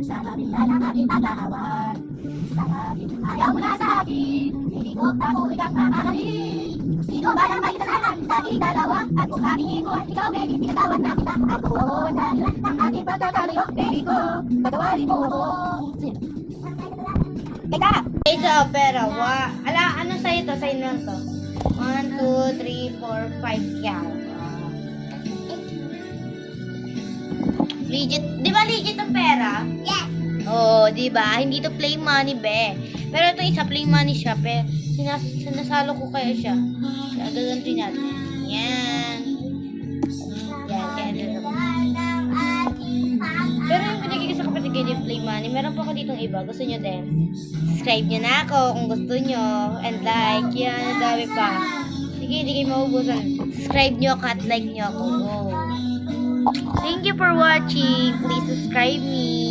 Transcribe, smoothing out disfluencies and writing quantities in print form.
Sa kabila ng aking pagkakawan, sa akin, ayaw mo na sa akin, hindi ko tapuin kang mamahalin. Sino ba ang may kasalanan sa ating dalawa? At kung sabihin ko at ikaw, baby, pinatawan na kita. Ako ang dahilan ng ating pagkakalayo, baby ko, patawarin mo ako. Teka! Okay, sa opera, ano sa'yo to? Sa'yo lang to? 1, 2, 3, 4, 5 count. Legit, di ba legit ang pera? Yes! Oo, di ba? Hindi to play money, be. Pero ito isa play money siya, pe. Sinasalo ko kaya siya. Gaganti natin. Yan. Yan, kaya dito. Pero yung pinigay ko sa kapatid ko yung play money, meron pa ako ditong iba. Gusto nyo din? Subscribe nyo na ako kung gusto nyo. And like, yan, ang dami pa. Sige, hindi kayo maubusan. Subscribe nyo ako at like nyo ako. Go. Thank you for watching. Please subscribe me.